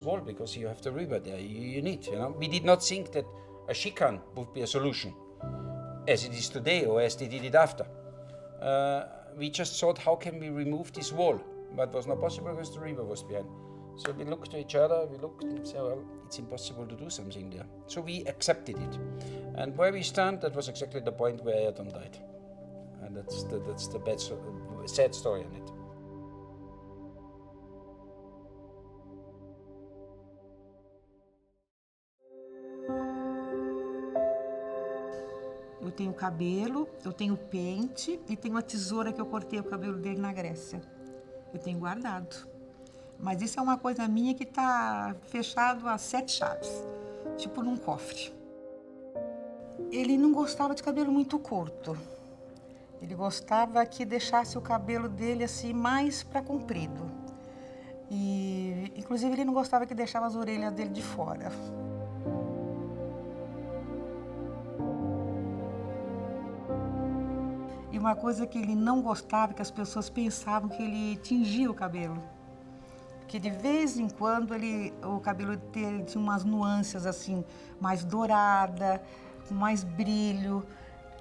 Wall, because you have the river there, you need, We did not think that a chicane would be a solution, as it is today or as they did it after. We just thought, how can we remove this wall? But it was not possible because the river was behind. So we looked to each other, we looked and said, well, it's impossible to do something there. So we accepted it. And where we stand, that was exactly the point where Ayrton died. And that's the sad story on it. Eu tenho cabelo, eu tenho pente e tenho a tesoura que eu cortei o cabelo dele na Grécia. Eu tenho guardado. Mas isso é uma coisa minha que está fechado a 7 chaves, tipo num cofre. Ele não gostava de cabelo muito curto. Ele gostava que deixasse o cabelo dele assim mais para comprido. E, inclusive, ele não gostava que deixava as orelhas dele de fora. E uma coisa que ele não gostava, que as pessoas pensavam que ele tingia o cabelo. Que de vez em quando o cabelo dele tinha umas nuances assim, mais dourada, com mais brilho.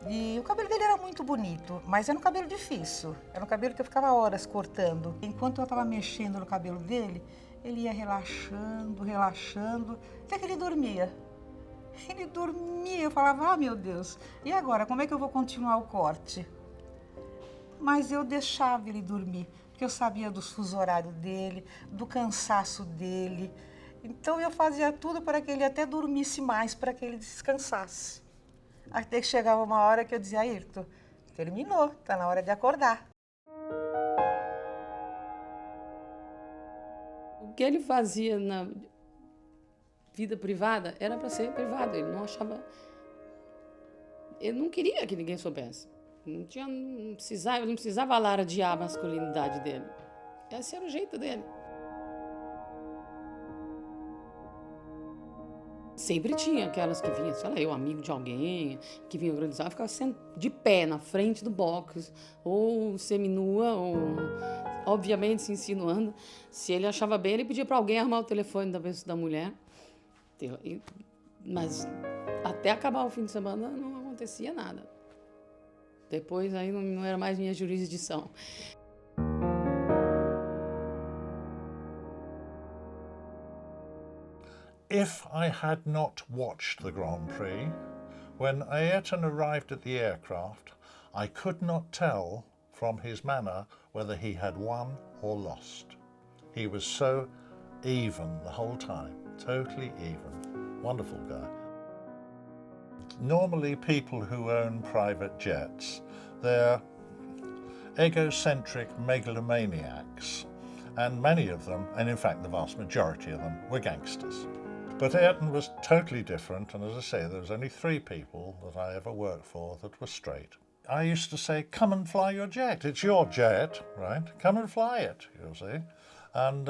E o cabelo dele era muito bonito, mas era um cabelo difícil. Era um cabelo que eu ficava horas cortando. Enquanto eu estava mexendo no cabelo dele, ele ia relaxando, relaxando, até que ele dormia. Ele dormia, eu falava, ah, meu Deus, e agora, como é que eu vou continuar o corte? Mas eu deixava ele dormir, porque eu sabia dos fuso horário dele, do cansaço dele. Então eu fazia tudo para que ele até dormisse mais, para que ele descansasse. Até que chegava uma hora que eu dizia, Ayrton, terminou, está na hora de acordar. O que ele fazia na vida privada era para ser privado, ele não achava... Ele não queria que ninguém soubesse. Não precisava alardear a masculinidade dele. Esse era o jeito dele. Sempre tinha aquelas que vinham, sei lá, eu amigo de alguém, que vinha organizar, ficava de pé na frente do box, ou seminua, ou obviamente se insinuando. Se ele achava bem, ele pedia para alguém armar o telefone da mulher. Mas até acabar o fim de semana não acontecia nada. Depois aí não era mais minha jurisdição. If I had not watched the Grand Prix, when Ayrton arrived at the aircraft, I could not tell from his manner whether he had won or lost. He was so even the whole time, totally even. Wonderful guy. Normally people who own private jets, they're egocentric megalomaniacs, and many of them, and in fact the vast majority of them, were gangsters. But Ayrton was totally different, and as I say, there was only 3 people that I ever worked for that were straight. I used to say, come and fly your jet. It's your jet, right? Come and fly it, you see. And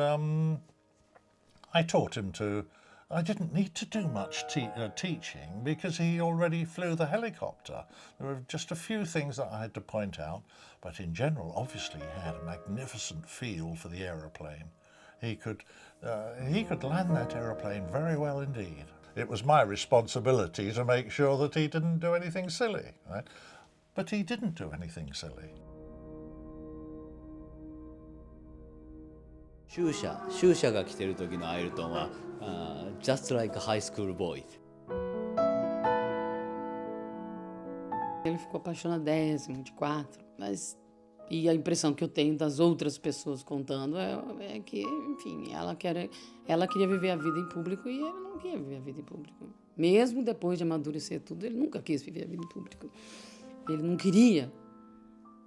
I taught him to... I didn't need to do much teaching because he already flew the helicopter. There were just a few things that I had to point out, but in general, obviously, he had a magnificent feel for the aeroplane. He could land that aeroplane very well indeed. It was my responsibility to make sure that he didn't do anything silly, right? But he didn't do anything silly. シューシャが来てる時のアイルトンは、just like a high school boy. Ele ficou apaixonadésimo de 4, mas... E a impressão que eu tenho das outras pessoas contando é que, enfim, ela queria viver a vida em público e ele não queria viver a vida em público. Mesmo depois de amadurecer tudo, ele nunca quis viver a vida em público. Ele não queria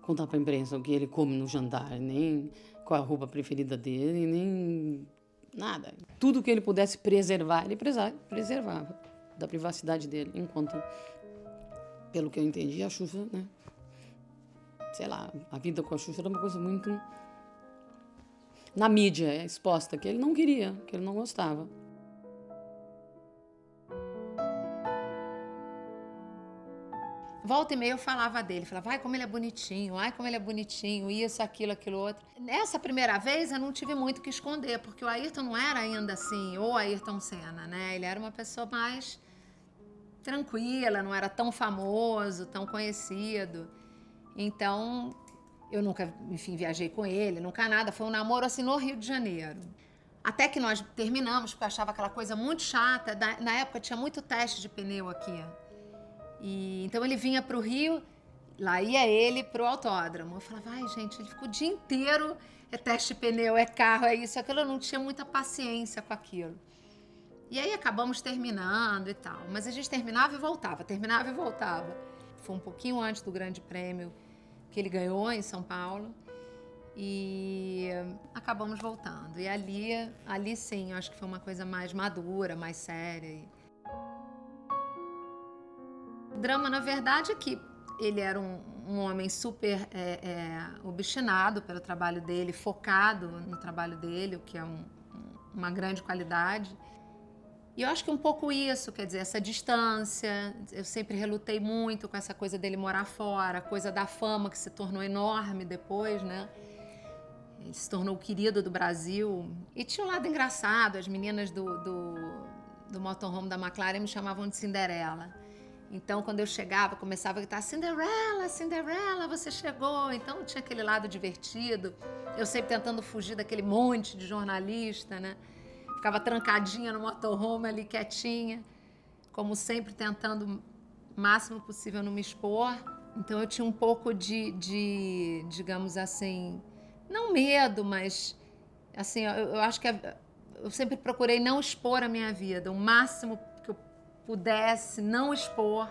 contar para a imprensa o que ele come no jantar, nem qual a roupa preferida dele, nem nada. Tudo que ele pudesse preservar, ele preservava da privacidade dele, enquanto, pelo que eu entendi, a Xuxa, né? Sei lá, a vida com a Xuxa era uma coisa muito na mídia, exposta, que ele não queria, que ele não gostava. Volta e meia eu falava dele, falava, ai, como ele é bonitinho, ai, como ele é bonitinho, isso, aquilo, outro. Nessa primeira vez eu não tive muito o que esconder, porque o Ayrton não era ainda assim, o Ayrton Senna, né? Ele era uma pessoa mais tranquila, não era tão famoso, tão conhecido. Então, eu nunca, enfim, viajei com ele, nunca nada. Foi um namoro assim no Rio de Janeiro. Até que nós terminamos, porque eu achava aquela coisa muito chata. Na época tinha muito teste de pneu aqui. E então ele vinha para o Rio, lá ia ele para o autódromo. Eu falava, ai gente, ele ficou o dia inteiro, é teste de pneu, é carro, é isso, aquilo. Eu não tinha muita paciência com aquilo. E aí acabamos terminando e tal. Mas a gente terminava e voltava, terminava e voltava. Foi um pouquinho antes do Grande Prêmio que ele ganhou em São Paulo. E acabamos voltando. E ali sim, eu acho que foi uma coisa mais madura, mais séria. O drama, na verdade, é que ele era um homem super obstinado pelo trabalho dele, focado no trabalho dele, o que é uma grande qualidade. E eu acho que um pouco isso, quer dizer, essa distância. Eu sempre relutei muito com essa coisa dele morar fora, a coisa da fama que se tornou enorme depois, né? Ele se tornou o querido do Brasil. E tinha um lado engraçado, as meninas do motorhome da McLaren me chamavam de Cinderela. Então, quando eu chegava, começava a gritar, Cinderela, Cinderela, você chegou. Então, tinha aquele lado divertido. Eu sempre tentando fugir daquele monte de jornalista, né? Ficava trancadinha no motorhome ali, quietinha. Como sempre, tentando o máximo possível não me expor. Então, eu tinha um pouco de digamos assim, não medo, mas, assim, eu acho que eu sempre procurei não expor a minha vida, o máximo que eu pudesse não expor.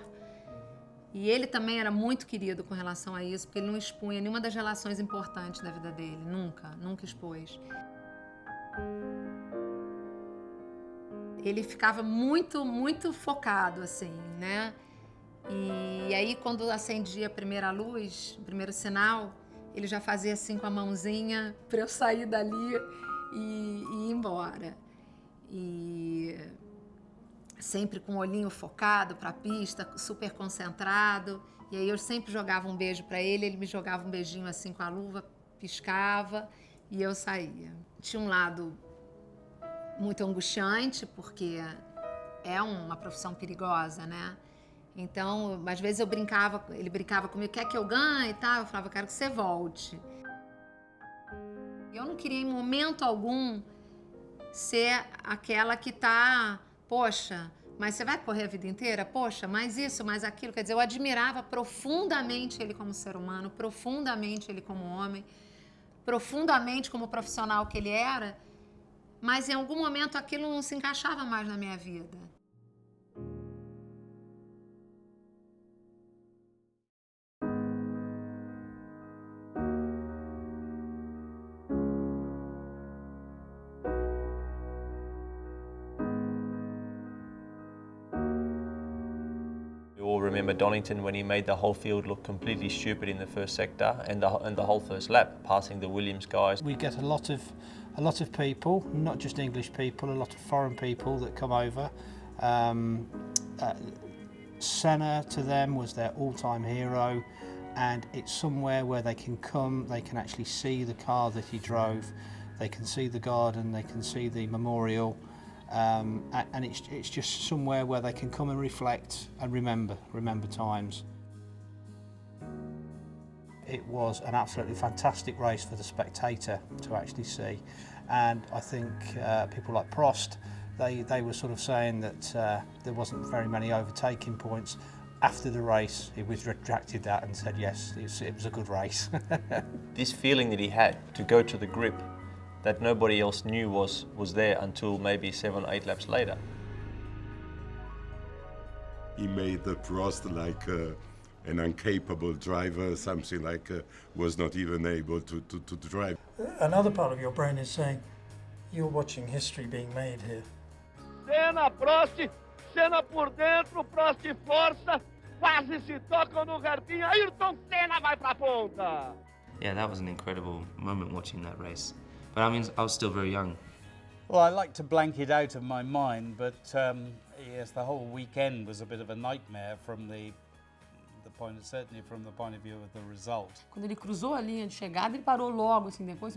E ele também era muito querido com relação a isso, porque ele não expunha nenhuma das relações importantes da vida dele, nunca expôs. Ele ficava muito, muito focado, assim, né? E aí, quando acendia a primeira luz, o primeiro sinal, ele já fazia assim com a mãozinha para eu sair dali e ir embora. E sempre com o olhinho focado para a pista, super concentrado. E aí eu sempre jogava um beijo para ele me jogava um beijinho assim com a luva, piscava e eu saía. Tinha um lado muito angustiante, porque é uma profissão perigosa, né? Então, às vezes ele brincava comigo, quer que eu ganhe e tal? Eu falava, quero que você volte. Eu não queria em momento algum ser aquela que tá, poxa, mas você vai correr a vida inteira? Poxa, mais isso, mais aquilo. Quer dizer, eu admirava profundamente ele como ser humano, profundamente ele como homem, profundamente como profissional que ele era, mas em algum momento aquilo não se encaixava mais na minha vida. We all remember Donington when he made the whole field look completely stupid in the first sector and the whole first lap, passing the Williams guys. We get a lot of people, not just English people, a lot of foreign people that come over. Senna to them was their all-time hero, and it's somewhere where they can come, they can actually see the car that he drove, they can see the garden, they can see the memorial. And it's just somewhere where they can come and reflect and remember times. It was an absolutely fantastic race for the spectator to actually see, and I think people like Prost, they were sort of saying that there wasn't very many overtaking points. After the race, he retracted that and said yes, it was a good race. This feeling that he had to go to the grip that nobody else knew was there until maybe 7 or 8 laps later. He made the Prost like an incapable driver, something like was not even able to drive. Another part of your brain is saying, you're watching history being made here. Senna, Prost, Senna por dentro, Prost força, quase se tocam no hairpin, Ayrton Senna vai pra ponta. Yeah, that was an incredible moment watching that race. But I mean, I was still very young. Well, I like to blank it out of my mind, but yes, the whole weekend was a bit of a nightmare from the certainly from the point of view of the result. Quando ele cruzou a linha de chegada, ele parou logo, assim, depois,